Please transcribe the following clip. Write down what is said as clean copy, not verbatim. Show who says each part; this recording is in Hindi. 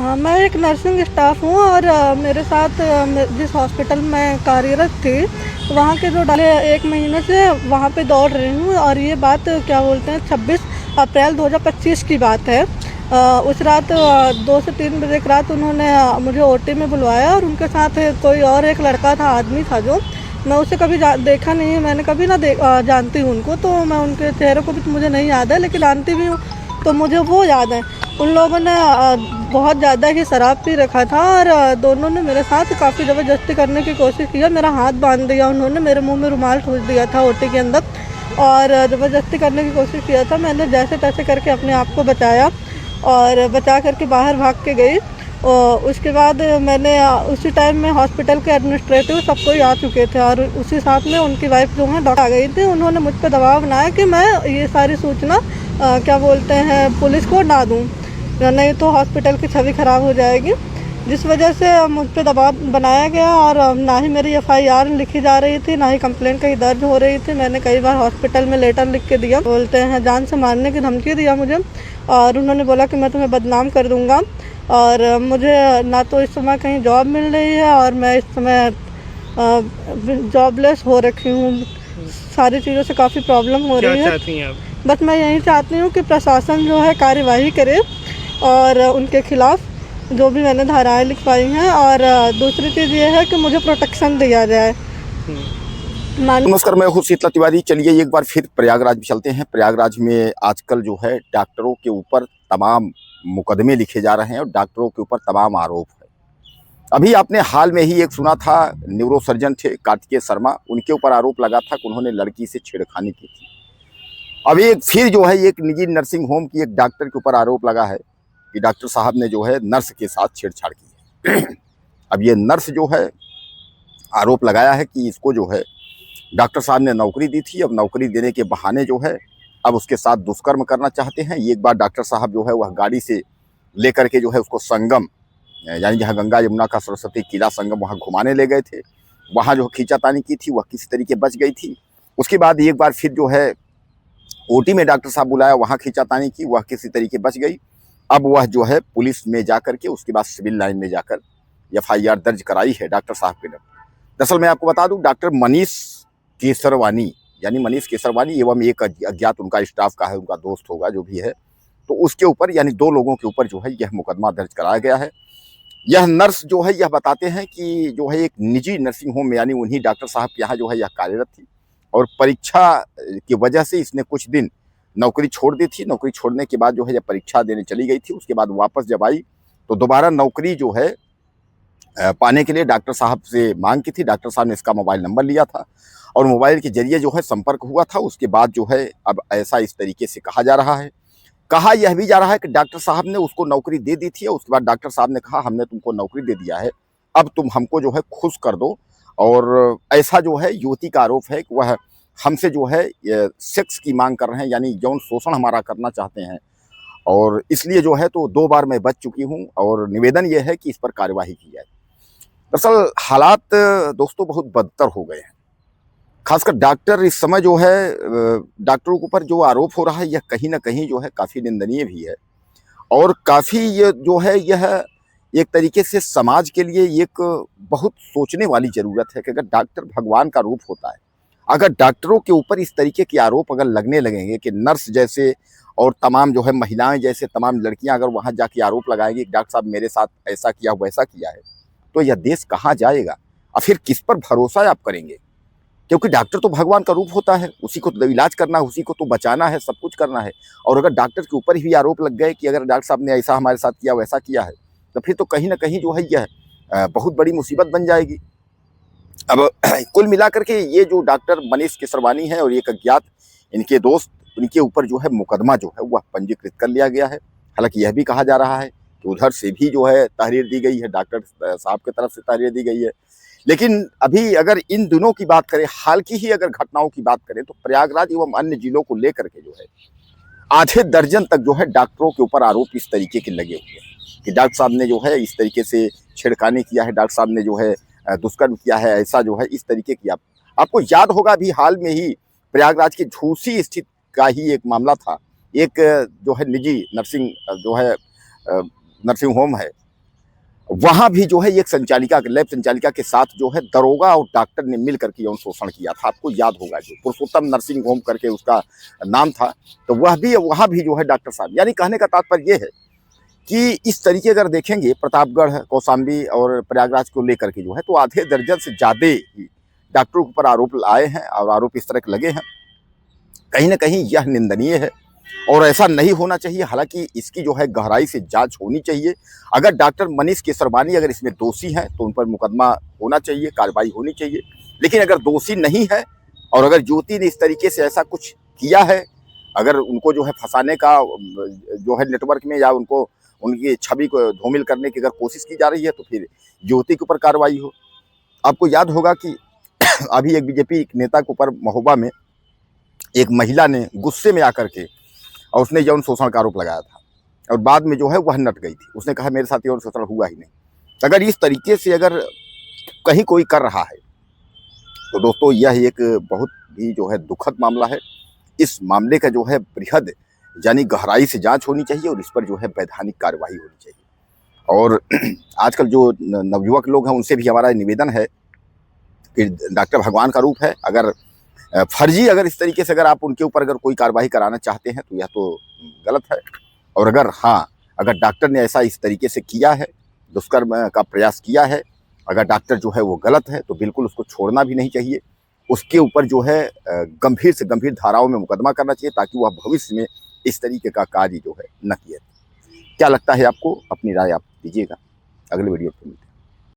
Speaker 1: हाँ, मैं एक नर्सिंग स्टाफ हूँ और मेरे साथ जिस हॉस्पिटल में कार्यरत थी, वहाँ के जो डाले 1 महीने से वहाँ पे दौड़ रही हूँ और ये बात क्या बोलते हैं 26 अप्रैल 2025 की बात है। उस रात 2 से 3 बजे की रात उन्होंने मुझे ओटी में बुलवाया और उनके साथ कोई और एक लड़का था, आदमी था जो मैं उसे कभी देखा नहीं है, मैंने कभी ना जानती हूँ उनको, तो मैं उनके चेहरे को भी तो मुझे नहीं याद है, लेकिन जानती भी हूँ तो मुझे वो याद है। उन लोगों ने बहुत ज़्यादा ही शराब पी रखा था और दोनों ने मेरे साथ काफ़ी ज़बरदस्ती करने की कोशिश की। मेरा हाथ बांध दिया उन्होंने, मेरे मुंह में रुमाल ठूस दिया था ओटी के अंदर और ज़बरदस्ती करने की कोशिश किया था। मैंने जैसे तैसे करके अपने आप को बचाया और बचा करके बाहर भाग के गई। और उसके बाद मैंने उसी टाइम में हॉस्पिटल के एडमिनिस्ट्रेटिव सब कोई आ चुके थे और उसी साथ में उनकी वाइफ जो है डॉक्टर आ गई थी। उन्होंने मुझ पर दबाव बनाया कि मैं ये सारी सूचना क्या बोलते हैं पुलिस को ना दूँ, नहीं तो हॉस्पिटल की छवि ख़राब हो जाएगी, जिस वजह से मुझ पर दबाव बनाया गया। और ना ही मेरी एफआईआर लिखी जा रही थी, ना ही कंप्लेंट कहीं दर्ज हो रही थी। मैंने कई बार हॉस्पिटल में लेटर लिख के दिया, बोलते हैं जान से मारने की धमकी दिया मुझे और उन्होंने बोला कि मैं तुम्हें बदनाम कर दूँगा। और मुझे ना तो इस समय कहीं जॉब मिल रही है और मैं इस समय जॉबलेस हो रखी हूँ। सारी चीज़ों से काफ़ी प्रॉब्लम हो रही है।
Speaker 2: क्या चाहती हैं आप?
Speaker 1: बस मैं यही चाहती हूँ कि प्रशासन जो है कार्यवाही करे और उनके खिलाफ जो भी मैंने धाराएं लिखवाई हैं, और दूसरी चीज़ ये है कि मुझे प्रोटेक्शन दिया जाए।
Speaker 3: नमस्कार, मैं हूँ शीतला तिवारी। चलिए एक बार फिर प्रयागराज में चलते हैं। प्रयागराज में आजकल जो है डॉक्टरों के ऊपर तमाम मुकदमे लिखे जा रहे हैं और डॉक्टरों के ऊपर तमाम आरोप है। अभी आपने हाल में ही एक सुना था, न्यूरो सर्जन थे कार्तिकेय शर्मा, उनके ऊपर आरोप लगा था कि उन्होंने लड़की से छेड़खानी की थी। अभी एक फिर जो है एक निजी नर्सिंग होम की एक डॉक्टर के ऊपर आरोप लगा है कि डॉक्टर साहब ने जो है नर्स के साथ छेड़छाड़ की है। अब ये नर्स जो है आरोप लगाया है कि इसको जो है डॉक्टर साहब ने नौकरी दी थी, अब नौकरी देने के बहाने जो है अब उसके साथ दुष्कर्म करना चाहते हैं। एक बार डॉक्टर साहब जो है वह गाड़ी से लेकर के जो है उसको संगम, यानी जहाँ गंगा यमुना का सरस्वती किला संगम, वहाँ घुमाने ले गए थे। वहाँ जो खींचातानी की थी वह किसी तरीके बच गई थी। उसके बाद एक बार फिर जो है ओटी में डॉक्टर साहब बुलाया, वहाँ खींचातानी की, वह किसी तरीके बच गई। अब वह जो है पुलिस में जाकर के उसके बाद सिविल लाइन में जाकर एफआईआर दर्ज कराई है डॉक्टर साहब के नाम। दरअसल मैं आपको बता दूं, डॉक्टर मनीष केसरवानी, यानी मनीष केसरवानी एवं एक अज्ञात उनका स्टाफ का है, उनका दोस्त होगा जो भी है, तो उसके ऊपर यानी 2 लोगों के ऊपर जो है यह मुकदमा दर्ज कराया गया है। यह नर्स जो है यह बताते हैं कि जो है एक निजी नर्सिंग होम में यानी उन्हीं डॉक्टर साहब के यहाँ जो है यह कार्यरत थी और परीक्षा की वजह से इसने कुछ दिन नौकरी छोड़ दी थी। नौकरी छोड़ने के बाद जो है यह परीक्षा देने चली गई थी। उसके बाद वापस जब आई तो दोबारा नौकरी जो है पाने के लिए डॉक्टर साहब से मांग की थी। डॉक्टर साहब ने इसका मोबाइल नंबर लिया था और मोबाइल के जरिए जो है संपर्क हुआ था। उसके बाद जो है अब ऐसा इस तरीके से कहा जा रहा है, कहा यह भी जा रहा है कि डॉक्टर साहब ने उसको नौकरी दे दी थी और उसके बाद डॉक्टर साहब ने कहा हमने तुमको नौकरी दे दिया है, अब तुम हमको जो है खुश कर दो। और ऐसा जो है युवती का आरोप है कि वह हमसे जो है सेक्स की मांग कर रहे हैं, यानी यौन शोषण हमारा करना चाहते हैं और इसलिए जो है तो 2 बार मैं बच चुकी हूँ और निवेदन यह है कि इस पर कार्यवाही की जाए। दरअसल हालात दोस्तों बहुत बदतर हो गए हैं। खासकर डॉक्टर इस समय जो है डॉक्टरों के ऊपर जो आरोप हो रहा है यह कहीं ना कहीं जो है काफ़ी निंदनीय भी है और काफ़ी ये जो है यह एक तरीके से समाज के लिए एक बहुत सोचने वाली ज़रूरत है कि अगर डॉक्टर भगवान का रूप होता है, अगर डॉक्टरों के ऊपर इस तरीके के आरोप अगर लगने लगेंगे कि नर्स जैसे और तमाम जो है महिलाएं जैसे तमाम लड़कियां अगर वहां जाके आरोप लगाएंगी कि डॉक्टर साहब मेरे साथ ऐसा किया वैसा किया है, तो यह देश कहाँ जाएगा और फिर किस पर भरोसा आप करेंगे? क्योंकि डॉक्टर तो भगवान का रूप होता है, उसी को तो इलाज करना है, उसी को तो बचाना है, सब कुछ करना है। और अगर डॉक्टर के ऊपर ही आरोप लग गए कि अगर डॉक्टर साहब ने ऐसा हमारे साथ किया वैसा किया है, तो फिर तो कहीं ना कहीं जो है यह बहुत बड़ी मुसीबत बन जाएगी। अब कुल मिलाकर के ये जो डॉक्टर मनीष केसरवानी है और एक अज्ञात इनके दोस्त, उनके ऊपर जो है मुकदमा जो है वह पंजीकृत कर लिया गया है। हालांकि यह भी कहा जा रहा है कि उधर से भी जो है तहरीर दी गई है, डॉक्टर साहब की तरफ से तहरीर दी गई है। लेकिन अभी अगर इन दिनों की बात करें, हाल की ही अगर घटनाओं की बात करें, तो प्रयागराज एवं अन्य जिलों को लेकर के जो है आधे दर्जन तक जो है डॉक्टरों के ऊपर आरोप इस तरीके के लगे हुए हैं कि डॉक्टर साहब ने जो है इस तरीके से छेड़खानी किया है, डॉक्टर साहब ने जो है दुष्कर्म किया है, ऐसा जो है इस तरीके की। आपको याद होगा अभी हाल में ही प्रयागराज के झूसी स्थित का ही एक मामला था। एक जो है निजी नर्सिंग जो है नर्सिंग होम है, वहां भी जो है एक संचालिका, लैब संचालिका के साथ जो है दरोगा और डॉक्टर ने मिल करके यौन शोषण किया था। आपको याद होगा, जो पुरुषोत्तम नर्सिंग होम करके उसका नाम था, तो वहां भी जो है डॉक्टर साहब, यानी कहने का तात्पर्य यह है कि इस तरीके अगर देखेंगे प्रतापगढ़, कौशाम्बी और प्रयागराज को लेकर के जो है, तो आधे दर्जन से ज्यादा ही डॉक्टरों के ऊपर आरोप आए हैं और आरोप इस तरह के लगे हैं। कहीं ना कहीं यह निंदनीय है और ऐसा नहीं होना चाहिए। हालांकि इसकी जो है गहराई से जांच होनी चाहिए। अगर डॉक्टर मनीष केसरवानी अगर इसमें दोषी हैं तो उन पर मुकदमा होना चाहिए, कार्रवाई होनी चाहिए। लेकिन अगर दोषी नहीं है और अगर ज्योति ने इस तरीके से ऐसा कुछ किया है, अगर उनको जो है फंसाने का जो है नेटवर्क में, या उनको उनकी छवि को धूमिल करने की अगर कोशिश की जा रही है, तो फिर ज्योति के ऊपर कार्रवाई हो। आपको याद होगा कि अभी एक बीजेपी नेता के ऊपर महोबा में एक महिला ने गुस्से में आकर के और उसने यौन शोषण का आरोप लगाया था और बाद में जो है वह नट गई थी। उसने कहा मेरे साथ यौन शोषण हुआ ही नहीं। अगर इस तरीके से अगर कहीं कोई कर रहा है तो दोस्तों यह एक बहुत ही जो है दुखद मामला है। इस मामले का जो है बृहद यानी गहराई से जांच होनी चाहिए और इस पर जो है वैधानिक कार्रवाई होनी चाहिए। और आजकल जो नवयुवक लोग हैं उनसे भी हमारा निवेदन है कि डॉक्टर भगवान का रूप है। अगर फर्जी अगर इस तरीके से अगर आप उनके ऊपर अगर कोई कार्रवाई कराना चाहते हैं तो यह तो गलत है। और अगर डॉक्टर ने ऐसा इस तरीके से किया है, दुष्कर्म का प्रयास किया है, अगर डॉक्टर जो है वो गलत है तो बिल्कुल उसको छोड़ना भी नहीं चाहिए। उसके ऊपर जो है गंभीर से गंभीर धाराओं में मुकदमा करना चाहिए ताकि वह भविष्य में इस तरीके का कार्य जो है न किया। क्या लगता है आपको? अपनी राय आप दीजिएगा। अगले वीडियो में मिलते हैं।